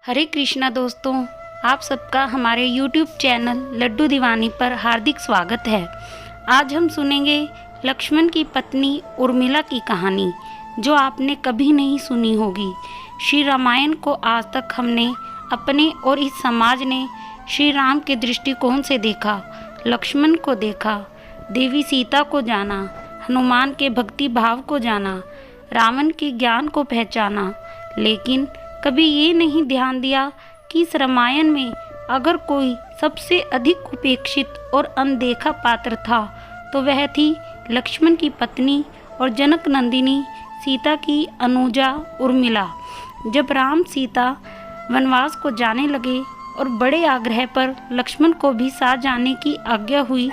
हरे कृष्णा दोस्तों, आप सबका हमारे YouTube चैनल लड्डू दीवानी पर हार्दिक स्वागत है। आज हम सुनेंगे लक्ष्मण की पत्नी उर्मिला की कहानी, जो आपने कभी नहीं सुनी होगी। श्री रामायण को आज तक हमने अपने और इस समाज ने श्री राम के दृष्टिकोण से देखा, लक्ष्मण को देखा, देवी सीता को जाना, हनुमान के भक्ति भाव को जाना, रावण के ज्ञान को पहचाना, लेकिन कभी ये नहीं ध्यान दिया कि इस रामायण में अगर कोई सबसे अधिक उपेक्षित और अनदेखा पात्र था तो वह थी लक्ष्मण की पत्नी और जनक नंदिनी सीता की अनुजा उर्मिला। जब राम सीता वनवास को जाने लगे और बड़े आग्रह पर लक्ष्मण को भी साथ जाने की आज्ञा हुई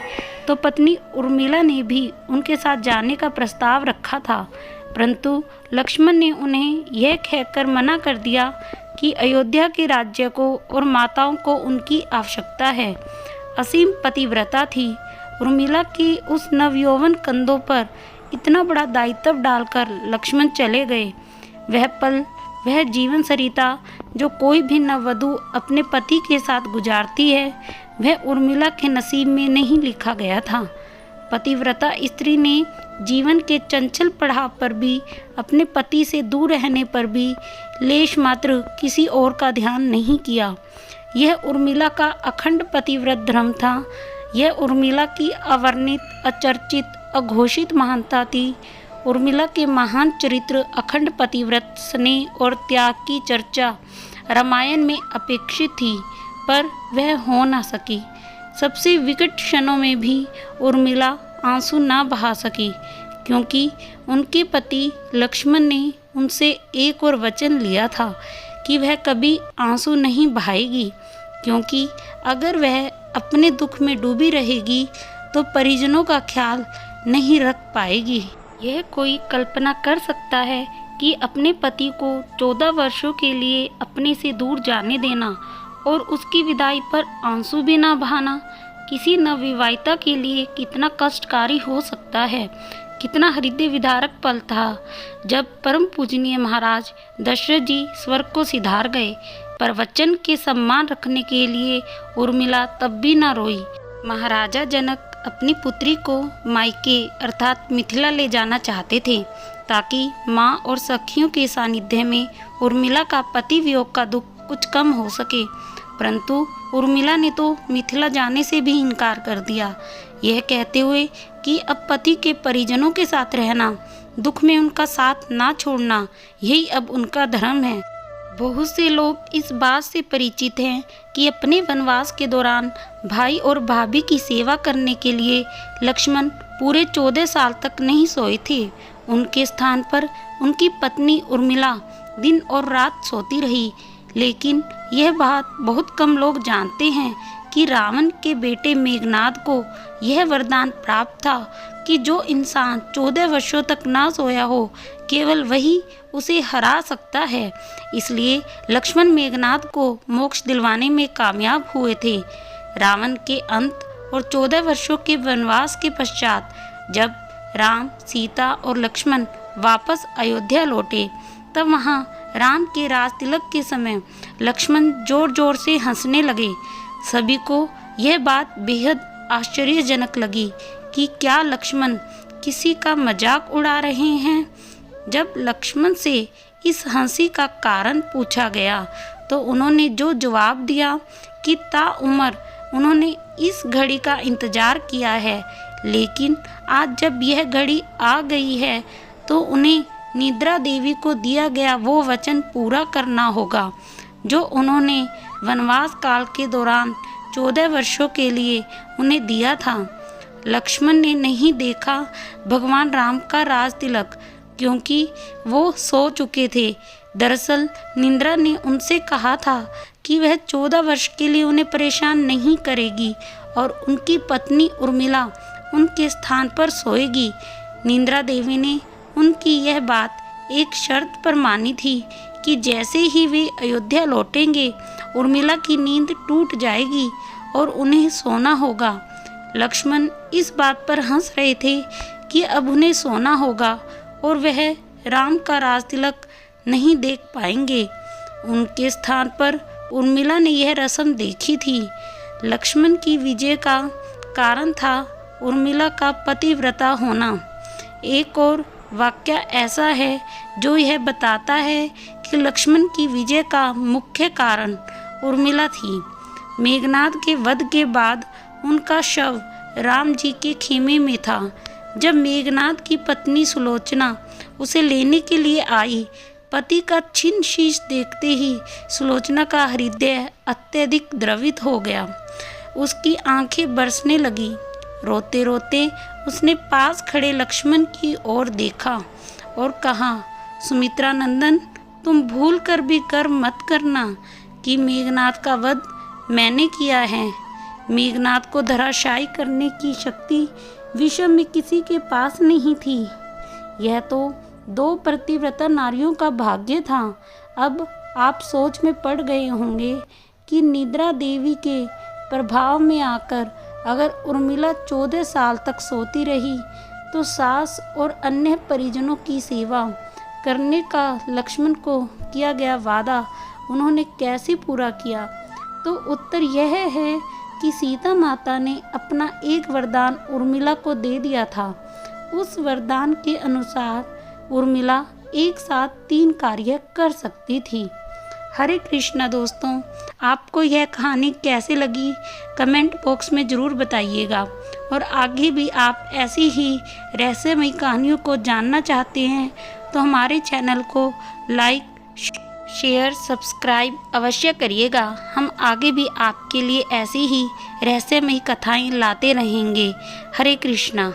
तो पत्नी उर्मिला ने भी उनके साथ जाने का प्रस्ताव रखा था, परंतु लक्ष्मण ने उन्हें यह कहकर मना कर दिया कि अयोध्या के राज्य को और माताओं को उनकी आवश्यकता है। असीम पतिव्रता थी उर्मिला की उस नवयौवन कंधों पर इतना बड़ा दायित्व डालकर लक्ष्मण चले गए। वह पल, वह जीवन सरिता जो कोई भी नववधु अपने पति के साथ गुजारती है, वह उर्मिला के नसीब में नहीं लिखा गया था। पतिव्रता स्त्री ने जीवन के चंचल पड़ाव पर भी, अपने पति से दूर रहने पर भी लेश मात्र किसी और का ध्यान नहीं किया। यह उर्मिला का अखंड पतिव्रत धर्म था। यह उर्मिला की अवर्णित, अचर्चित, अघोषित महानता थी। उर्मिला के महान चरित्र, अखंड पतिव्रत, स्नेह और त्याग की चर्चा रामायण में अपेक्षित थी, पर वह हो न सकी। सबसे विकट क्षणों में भी उर्मिला आंसू ना बहा सकी, क्योंकि उनके पति लक्ष्मण ने उनसे एक और वचन लिया था कि वह कभी आंसू नहीं बहाएगी, क्योंकि अगर वह अपने दुख में डूबी रहेगी तो परिजनों का ख्याल नहीं रख पाएगी। यह कोई कल्पना कर सकता है कि अपने पति को 14 वर्षों के लिए अपने से दूर जाने देना और उसकी विदाई पर आंसू भी ना बहाना किसी नवविवाहिता के लिए कितना कष्टकारी हो सकता है। कितना हृदय विदारक पल था जब परम पूजनीय महाराज दशरथ जी स्वर्ग को सिधार गए, पर वचन के सम्मान रखने के लिए उर्मिला तब भी न रोई। महाराजा जनक अपनी पुत्री को मायके अर्थात मिथिला ले जाना चाहते थे, ताकि माँ और सखियों के सानिध्य में उर्मिला का पति वियोग का दुख कुछ कम हो सके, परंतु उर्मिला ने तो मिथिला जाने से भी इनकार कर दिया, यह कहते हुए कि अब पति के परिजनों के साथ रहना, दुख में उनका साथ ना छोड़ना, यही अब उनका धर्म है। बहुत से लोग इस बात से परिचित हैं कि अपने वनवास के दौरान भाई और भाभी की सेवा करने के लिए लक्ष्मण पूरे 14 साल तक नहीं सोए थे। उनके स्थान पर उनकी पत्नी उर्मिला दिन और रात सोती रही। लेकिन यह बात बहुत कम लोग जानते हैं कि रावण के बेटे मेघनाद को यह वरदान प्राप्त था कि जो इंसान 14 वर्षों तक ना सोया हो, केवल वही उसे हरा सकता है। इसलिए लक्ष्मण मेघनाद को मोक्ष दिलवाने में कामयाब हुए थे। रावण के अंत और 14 वर्षों के वनवास के पश्चात जब राम, सीता और लक्ष्मण वापस अयोध्या लौटे, तब वहाँ राम के राज तिलक के समय लक्ष्मण जोर जोर से हंसने लगे। सभी को यह बात बेहद आश्चर्यजनक लगी कि क्या लक्ष्मण किसी का मजाक उड़ा रहे हैं। जब लक्ष्मण से इस हंसी का कारण पूछा गया तो उन्होंने जो जवाब दिया कि ताउम्र उन्होंने इस घड़ी का इंतजार किया है, लेकिन आज जब यह घड़ी आ गई है तो उन्हें निद्रा देवी को दिया गया वो वचन पूरा करना होगा जो उन्होंने वनवास काल के दौरान 14 वर्षों के लिए उन्हें दिया था। लक्ष्मण ने नहीं देखा भगवान राम का राज तिलक, क्योंकि वो सो चुके थे। दरअसल निद्रा ने उनसे कहा था कि वह 14 वर्ष के लिए उन्हें परेशान नहीं करेगी और उनकी पत्नी उर्मिला उनके स्थान पर सोएगी। निद्रा देवी ने उनकी यह बात एक शर्त पर मानी थी कि जैसे ही वे अयोध्या लौटेंगे, उर्मिला की नींद टूट जाएगी और उन्हें सोना होगा। लक्ष्मण इस बात पर हंस रहे थे कि अब उन्हें सोना होगा और वह राम का राज तिलक नहीं देख पाएंगे। उनके स्थान पर उर्मिला ने यह रस्म देखी थी। लक्ष्मण की विजय का कारण था उर्मिला का पतिव्रता होना। एक और वाक्य ऐसा है जो यह बताता है कि लक्ष्मण की विजय का मुख्य कारण उर्मिला थी। मेघनाद के वध के बाद उनका शव राम जी के खेमे में था। जब मेघनाद की पत्नी सुलोचना उसे लेने के लिए आई, पति का छिन्न शीश देखते ही सुलोचना का हृदय अत्यधिक द्रवित हो गया। उसकी आंखें बरसने लगी। रोते रोते उसने पास खड़े लक्ष्मण की ओर देखा और कहा, सुमित्रा नंदन, तुम भूल कर भी गर्व मत करना कि मेघनाद का वध मैंने किया है। मेघनाद को धराशायी करने की शक्ति विश्व में किसी के पास नहीं थी। यह तो 2 पतिव्रता नारियों का भाग्य था। अब आप सोच में पड़ गए होंगे कि निद्रा देवी के प्रभाव में आकर अगर उर्मिला 14 साल तक सोती रही तो सास और अन्य परिजनों की सेवा करने का लक्ष्मण को किया गया वादा उन्होंने कैसे पूरा किया। तो उत्तर यह है कि सीता माता ने अपना एक वरदान उर्मिला को दे दिया था। उस वरदान के अनुसार उर्मिला एक साथ 3 कार्य कर सकती थी। हरे कृष्णा दोस्तों, आपको यह कहानी कैसे लगी कमेंट बॉक्स में ज़रूर बताइएगा। और आगे भी आप ऐसी ही रहस्यमयी कहानियों को जानना चाहते हैं तो हमारे चैनल को लाइक, शेयर, सब्सक्राइब अवश्य करिएगा। हम आगे भी आपके लिए ऐसी ही रहस्यमयी कथाएं लाते रहेंगे। हरे कृष्णा।